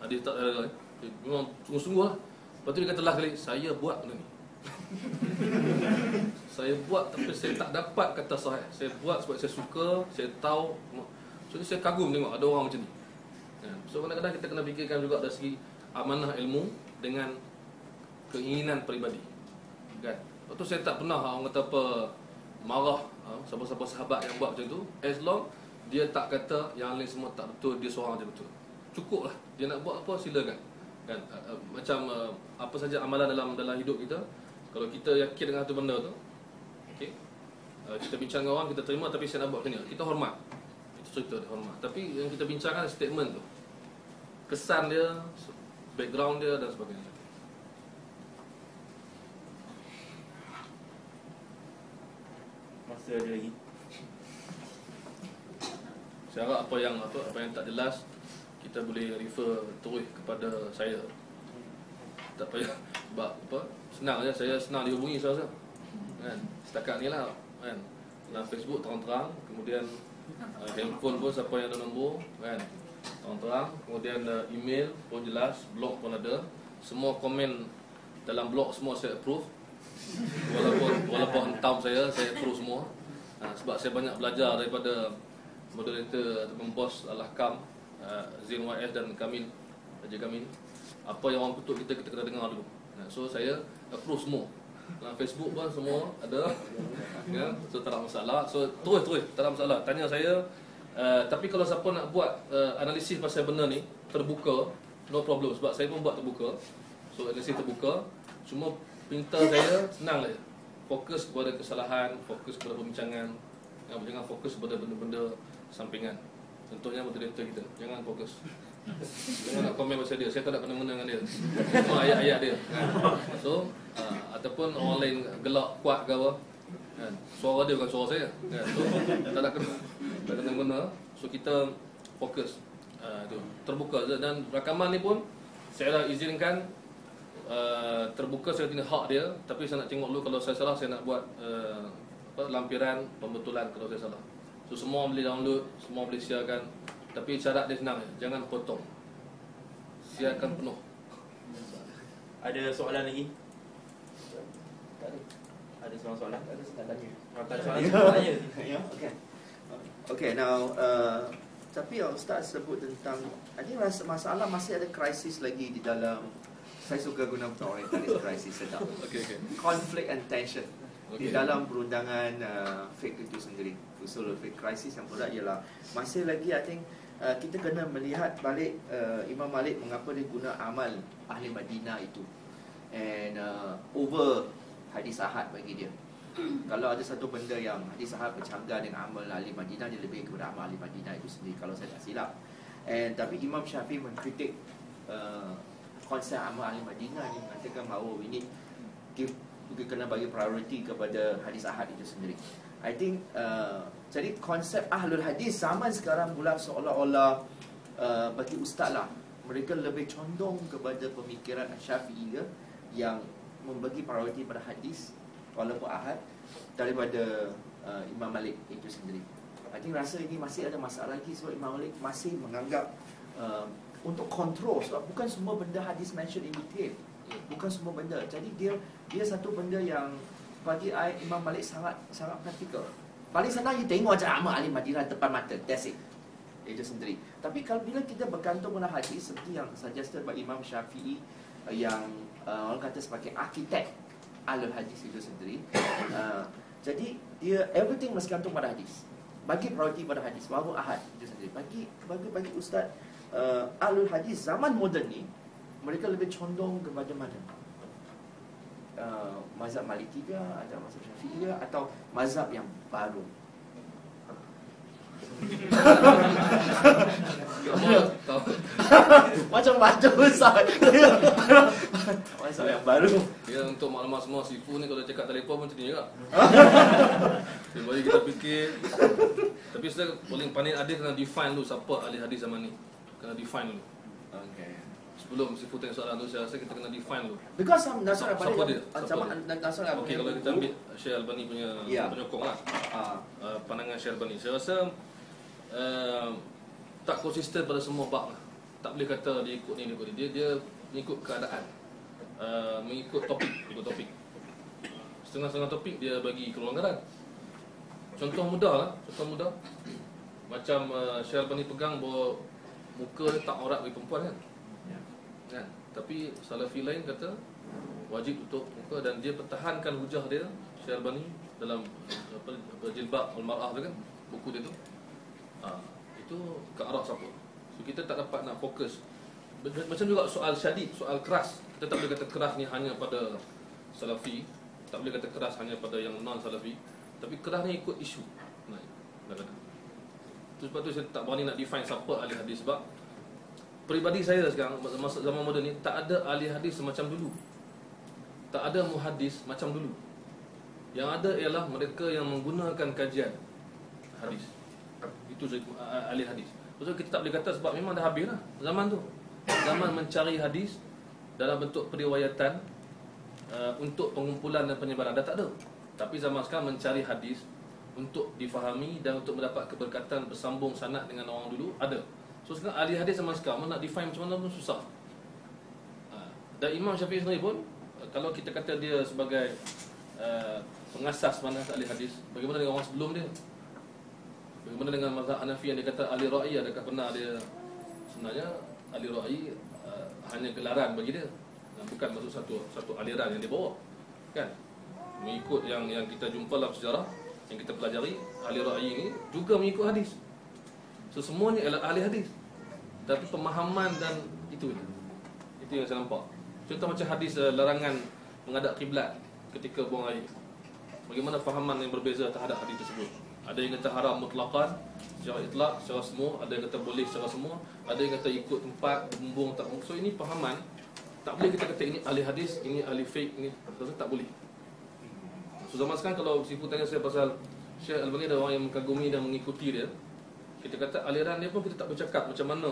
hadis tak ada memang sungguh-sungguh lah. Lepas tu dia kata lah kali, saya buat benda ni. Saya buat tapi saya tak dapat kata sahih. Saya buat sebab saya suka, saya tahu. So saya kagum tengok ada orang macam ni. So kadang-kadang kita kena fikirkan juga dari segi amanah ilmu dengan keinginan peribadi. Kan? Lepas tu saya tak pernah orang kata apa marah siapa-siapa sahabat yang buat macam tu, as long dia tak kata yang lain semua tak betul, dia seorang je betul. Cukup lah. Dia nak buat apa silakan. Kan? Macam apa saja amalan dalam hidup kita, kalau kita yakin dengan satu benda tu, okey, kita bincang dengan orang, kita terima, tapi saya nak buat macam ni, kita hormat. Itu cerita dia hormat. Tapi yang kita bincangkan statement tu, kesan dia, background dia dan sebagainya. Masa ada lagi. Saya harap apa yang tak jelas kita boleh refer terus kepada saya. Tak payah sebab apa? Senang je, saya senang dihubungi saya rasa. Kan? Setakat ni lah kan. Dalam Facebook terang-terang, kemudian handphone pun siapa yang ada nombor kan. Terang-terang, kemudian email pun jelas, blog pun ada. Semua komen dalam blog semua saya approve. Walaupun hentam saya approve semua. Sebab saya banyak belajar daripada moderator ataupun bos Al-Ahkam, Zain YS dan Kamil, Raja Kamil. Apa yang orang kutuk kita kena dengar dulu. So saya approve semua. Dalam Facebook pun semua ada. Ya, so tak ada masalah. So terus tak ada masalah. Tanya saya. Tapi kalau siapa nak buat analisis pasal benda ni terbuka, no problem. Sebab saya pun buat terbuka. So analisis terbuka. Cuma pinta saya senang je. Fokus kepada kesalahan, fokus kepada pembincangan. Jangan fokus kepada benda-benda sampingan. Contohnya moderator kita, jangan fokus. Jangan nak komen pasal dia. Saya tak nak kena-mena dengan dia. Cuma ayat-ayat dia. So ataupun orang lain gelak kuat ke apa, kan? Suara dia bukan suara saya, kan? So tak nak kena-mena. So kita fokus tu, terbuka. Dan rakaman ni pun saya dah izinkan terbuka, saya tinggal hak dia. Tapi saya nak tengok dulu, kalau saya salah saya nak buat lampiran pembetulan kalau saya salah. So semua boleh download, semua boleh siarkan. Tapi syarat dia senang je, jangan potong. Siarkan penuh. Ada soalan lagi? Ada soalan? Ada soalannya. Tak ada soalan, tanya. Okay. Okay, now tapi Ustaz sebut tentang, ini rasa masalah masih ada krisis lagi di dalam. Saya suka guna orientalis krisis sedap. Okay. Conflict and tension di dalam perundangan fiqh itu sendiri. Usul fiqh krisis yang berat ialah masih lagi, I think kita kena melihat balik Imam Malik mengapa dia guna amal ahli Madinah itu and over hadis ahad bagi dia. Kalau ada satu benda yang hadis ahad bercanggah dengan amal ahli Madinah, dia lebih kepada amal ahli Madinah itu sendiri, kalau saya tak silap. Tapi Imam Syafi'i mengkritik konsep amal ahli Madinah ni, mengatakan bahawa ini kita kena bagi priority kepada hadis ahad itu sendiri. I think jadi konsep ahlul hadis zaman sekarang pula seolah-olah bagi ustaz lah, mereka lebih condong kepada pemikiran Syafi'i yang membagi priority pada hadis walaupun ahad daripada Imam Malik itu sendiri. I think rasa ini masih ada masalah lagi sebab Imam Malik masih menganggap untuk kontrol, sebab bukan semua benda hadis mention in detail. Bukan semua benda. Jadi dia satu benda yang bagi Imam Malik sangat praktikal. Paling senang you tengok je amal ahli Madinah depan mata, that's it. Itu sendiri. Tapi kalau bila kita bergantung pada hadis seperti yang suggested by Imam Syafi'i, yang orang kata sebagai arkitek ahlul hadis itu sendiri, jadi dia everything mesti gantung pada hadis. Bagi priority pada hadis, baru ahad itu sendiri. Bagi ustaz ahlul hadis zaman moden ni, mereka lebih condong kepada mana? Mazhab Maliki ke, atau mazhab Syafi'i ke, atau mazhab yang baru? Macam macam besar. Mazhab yang baru. Ya, untuk maklumat semua, Sifu ni kalau cakap telefon pun macam ni juga. Dia bagi kita fikir. Tapi saya paling pandai hadis kena define dulu siapa ahli hadis zaman ni. Kena define dulu. Okay. Sebelum Sifu tanya soalan tu, saya rasa kita kena define dulu. Because Nasr Al-Albani, Siapa dia? Nasr Al-Albani. Okey, kalau kita ambil Syekh Albani punya penyokong lah. Pandangan Syekh Albani, saya rasa tak konsisten pada semua bab lah. tak boleh kata dia ikut ni, dia ikut ni. Dia mengikut keadaan, mengikut topik. Setengah-setengah topik dia bagi kelonggaran. Contoh mudah. Macam Syekh Albani pegang bahawa muka dia tak aurat bagi perempuan kan? Kan? Tapi Salafi lain kata wajib tutup muka, dan dia pertahankan hujah dia Syekh Albani dalam Jilbab Al-Mar'ah tu kan, buku dia tu. Itu ke arah siapa? So kita tak dapat nak fokus. Macam juga soal syadid, soal keras. Kita tak boleh kata keras ni hanya pada Salafi, tak boleh kata keras hanya pada yang non-Salafi. Tapi keras ni ikut isu. Sebab tu saya tak berani nak define siapa ahli hadis. Sebab peribadi saya sekarang, masa zaman moden ni, tak ada ahli hadis semacam dulu. Tak ada muhaddis macam dulu. Yang ada ialah mereka yang menggunakan kajian hadis. Itu ahli hadis. Maksudnya kita tak boleh kata sebab memang dah habis lah zaman tu. Zaman mencari hadis dalam bentuk periwayatan untuk pengumpulan dan penyebaran dah tak ada. Tapi zaman sekarang mencari hadis untuk difahami dan untuk mendapat keberkatan bersambung sanad dengan orang dulu ada. So sekarang ahli hadis zaman sekarang nak define macam mana pun susah. Dan Imam Syafi'i sendiri pun, kalau kita kata dia sebagai pengasas manhaj ahli hadis, bagaimana dengan orang sebelum dia? Bagaimana dengan mazhab Hanafi yang dia kata ahli ra'i? Adakah benar dia sebenarnya ahli ra'i hanya gelaran bagi dia, dan bukan maksud satu aliran yang dia bawa, kan? Mengikut yang kita jumpa dalam sejarah, yang kita pelajari, ahli ra'i ini juga mengikut hadis. So semuanya adalah ahli hadis, tapi pemahaman dan itu yang saya nampak. Contoh macam hadis larangan menghadap kiblat ketika buang air. Bagaimana fahaman yang berbeza terhadap hadis tersebut? Ada yang kata haram mutlaqan, secara itlaq, secara semua. Ada yang kata boleh secara semua. Ada yang kata ikut tempat, bumbung tak. So ini fahaman. Tak boleh kita kata ini ahli hadis, ini ahli fiqh, ini tak boleh. So zaman sekarang kalau sifu tanya saya pasal Syekh Albani, ada orang yang mengagumi dan mengikuti dia, kita kata aliran dia pun kita tak bercakap macam mana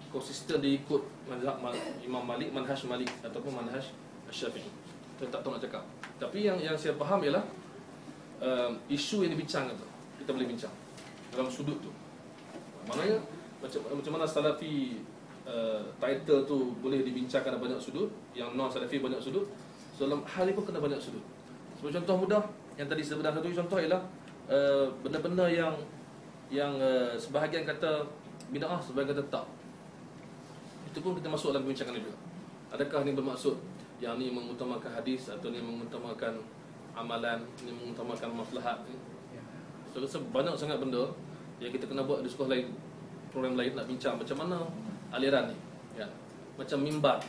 konsisten dia ikut mazhab Imam Malik, manhaj Malik ataupun manhaj Syafi'i. Saya tak tahu nak cakap. Tapi yang saya faham ialah isu yang dibincangkan tu, kita boleh bincang dalam sudut tu. Maknanya macam mana Salafi title tu boleh dibincangkan dalam banyak sudut, yang non-Salafi banyak sudut. So dalam hal ni pun kena banyak sudut. Sebagai contoh mudah yang tadi sebenarnya satu contoh ialah benda-benda yang sebahagian kata bid'ah, sebahagian kata tak. Itu pun kita masuk dalam perbincangan ni juga. Adakah ni bermaksud yang ni mengutamakan hadis, atau ni mengutamakan amalan, ni mengutamakan maslahat ni? So rasa banyak sangat benda yang kita kena buat di sekolah lain, program lain nak bincang macam mana aliran ni, ya. Macam mimbar.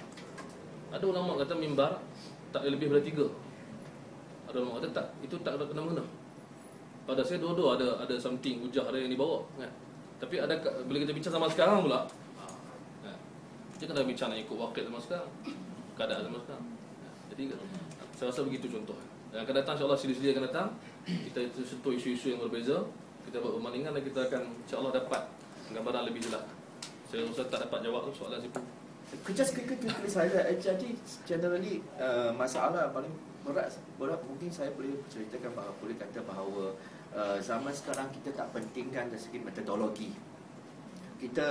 Ada ulama kata mimbar tak boleh lebih daripada 3. Ada ulama kata tak, itu tak ada kena-mengena. Pada saya dua-dua ada something hujah ada yang dibawa, kan? Tapi ada bila kita bincang zaman sekarang pula, kita kena bincang nak ikut wakil zaman sekarang, keadaan zaman sekarang. Jadi saya rasa begitu contoh. Dan akan datang insya-Allah siri-siri akan datang, kita sentuh isu-isu yang berbeza, kita buat perbandingan dan kita akan insya-Allah dapat gambaran lebih jelas. Saya rasa tak dapat jawab tu soalan situ. Just quickly saya jadi generally masalah paling berat mungkin saya boleh ceritakan bahawa boleh kata bahawa zaman sekarang kita tak pentingkan dari segi metodologi. Kita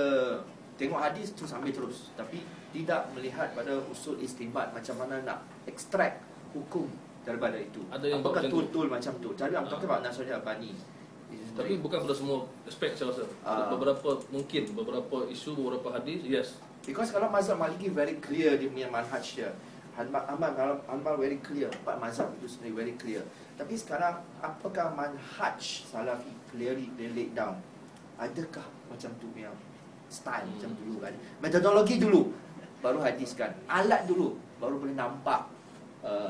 tengok hadis terus ambil terus, tapi tidak melihat pada usul istinbat, macam mana nak ekstrak hukum daripada itu. Ada yang apakah betul macam tu. Jadi I'm talking about Nasrul Albani. Tapi bukan pada semua aspek saya rasa. Beberapa isu, beberapa hadis, yes. Because kalau mazhab Maliki very clear dia punya manhaj dia. Hanbal very clear, empat mazhab itu sendiri very clear. Tapi sekarang apakah manhaj Salafi clearly they laid down? Adakah macam tu yang style macam dulu kan? Metodologi dulu baru hadiskan, alat dulu baru boleh nampak.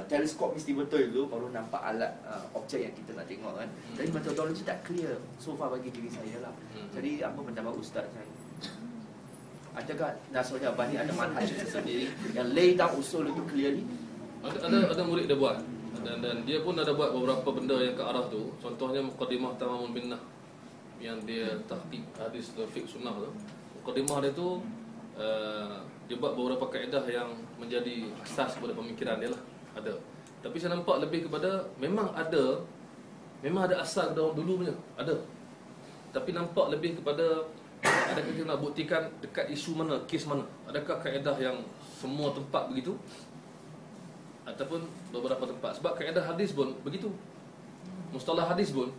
Teleskop mesti betul dulu baru nampak alat objek yang kita nak tengok kan. Jadi metodologi tak clear so far bagi diri saya lah. Jadi apa pendapat ustaz saya? Adakah Nasrul Albani ada manhaj tersendiri yang lay down usul itu clearly? Ada murid dia buat, dan dia pun ada buat beberapa benda yang ke arah tu. Contohnya Muqaddimah Tamamul Minnah yang dia tahqiq hadis fiqh sunnah tu. Muqaddimah dia tu dia buat beberapa kaedah yang menjadi asas kepada pemikiran dia lah. Ada. Tapi saya nampak lebih kepada memang ada asal dari dulu punya. Ada. Tapi nampak lebih kepada Adakah kita nak buktikan dekat isu mana, kes mana? Adakah kaedah yang semua tempat begitu? Ataupun beberapa tempat? Sebab kaedah hadis pun begitu. Mustalah hadis pun,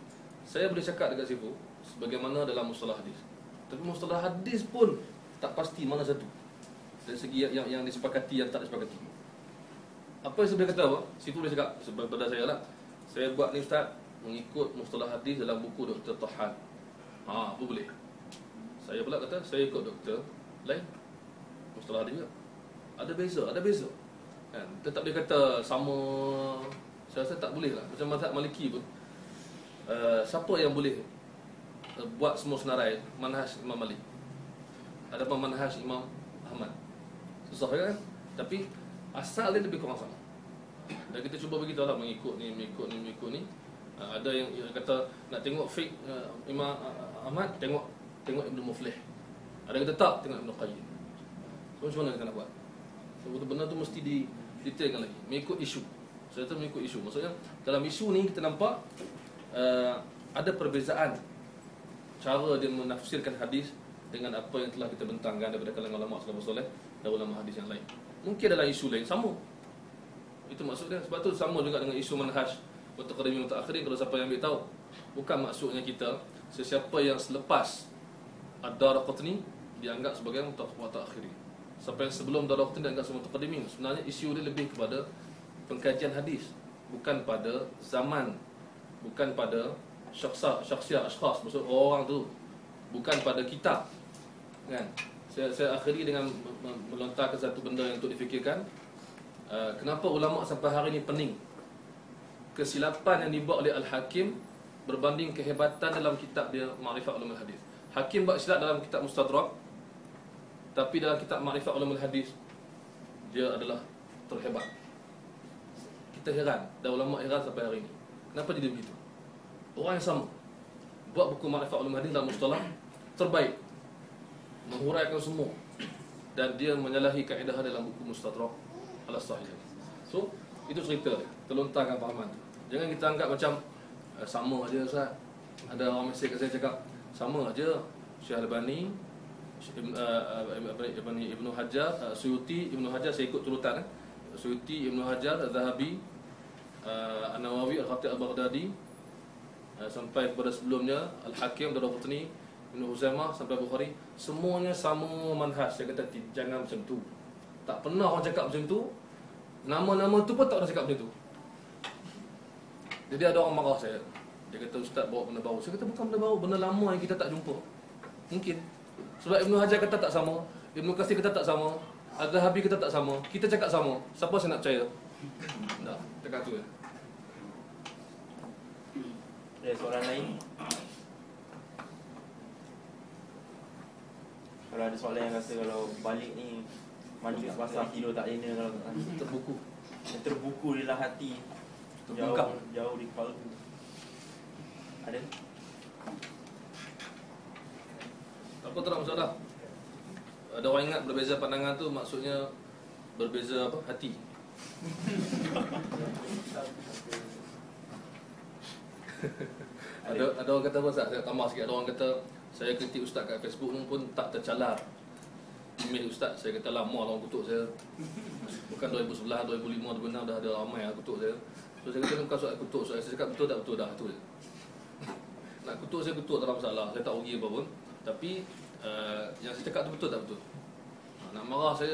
saya boleh cakap dekat situ sebagaimana dalam mustalah hadis. Tapi mustalah hadis pun tak pasti mana satu. Dari segi yang disepakati, yang tak disepakati. Apa yang saya boleh kata apa? Situ boleh cakap pada saya lah. Saya buat ni Ustaz mengikut mustalah hadis dalam buku Dr. Tahan. Apa boleh? Saya pula kata saya ikut doktor lain. Mustalah hadis juga. Ada beza. Kan? Kita tak boleh kata sama. Saya rasa tak boleh lah. Macam mazhab Maliki pun. Siapa yang boleh buat semua senarai manhaj Imam Malik? Ada pun manhaj Imam Ahmad. Susah kan? Tapi asal dia lebih kurang sama. Dan kita cuba beritahu lah mengikut ni. Ada yang kata nak tengok fiqh Imam Ahmad, tengok Ibnu Muflih. Ada yang kata tak, tengok Ibnu Qayyim. So macam mana kita nak buat? So benda tu mesti detailkan lagi, mengikut isu. Saya kata mengikut isu. Maksudnya dalam isu ni kita nampak ada perbezaan cara dia menafsirkan hadis dengan apa yang telah kita bentangkan daripada kalangan ulama salafus soleh dan ulama hadis yang lain. Mungkin dalam isu lain sama. Itu maksudnya. Sebab tu sama juga dengan isu manhaj mutaqaddimin mutaakhirin. Kalau siapa yang ambil tahu, bukan maksudnya kita sesiapa yang selepas Ad-Daraqutni dianggap sebagai mutaakhirin. Siapa yang sebelum Ad-Daraqutni dianggap sebagai mutaqaddimin. Sebenarnya isu dia lebih kepada pengkajian hadis, bukan pada zaman, bukan pada syakhsiah ashkhas, maksud orang tu, bukan pada kitab. Kan? Saya akhiri dengan melontarkan satu benda yang untuk difikirkan. Kenapa ulama sampai hari ini pening kesilapan yang dibuat oleh Al-Hakim berbanding kehebatan dalam kitab dia Ma'rifat Ulumul Hadis. Hakim buat silap dalam kitab Mustadrak, tapi dalam kitab Ma'rifat Ulumul Hadis dia adalah terhebat. Kita heran, dan ulama heran sampai hari ini. Kenapa jadi begitu? Orang yang sama buat buku Ma'rifat Ulumul Hadis dalam mustalah terbaik, menghuraikan semua, dan dia menyalahi kaedah dalam buku Mustadrak Al-Sahih. So, itu cerita dia, terlontarkan fahaman tu. Jangan kita anggap macam sama aja Ustaz. Ada orang mesej kat saya cakap sama aja Syekh Albani, Ibnu Hajar, Suyuti, Ibnu Hajar, saya ikut turutan Suyuti, Ibnu Hajar, Al-Zahabi, An-Nawawi, Al-Khatib Al-Baghdadi, sampai kepada sebelumnya Al-Hakim, Ad-Daraqutni, Ibnu Huzaimah sampai Bukhari, semuanya sama manhaj. Saya kata jangan macam tu. Tak pernah orang cakap macam tu. Nama-nama tu pun tak pernah cakap macam tu. Jadi ada orang marah saya. Dia kata Ustaz bawa benda baru. Saya kata bukan benda baru, benda lama yang kita tak jumpa. Mungkin sebab Ibnu Hajar kata tak sama, Ibnu Katsir kata tak sama, Az-Zahabi kata tak sama, kita cakap sama. Siapa saya nak percaya? Dah, cakap tu je. Ada soalan lain? Kalau ada soalan yang rasa kalau balik ni mandi kat pasar tidur tak lena, kalau Terbuku. yang terbuku di dalam hati, Terbungkam. jauh di kepala. Ada? Apa tak ada masalah. Ada orang ingat berbeza pandangan tu maksudnya berbeza apa? Hati. ada orang kata apa Ustaz? Saya tambah sikit. Ada orang kata saya kritik Ustaz kat Facebook pun tak tercalar email Ustaz. Saya kata lama lah orang kutuk saya. Bukan 2011, 2005, 2006 dah ada ramai yang kutuk saya. So saya kata bukan soal kutuk, soal saya cakap betul tak betul dah, tu je. Nak kutuk saya kutuk, tak ada masalah. Saya tak rugi apa pun. Tapi yang saya cakap tu betul tak betul. Nak marah saya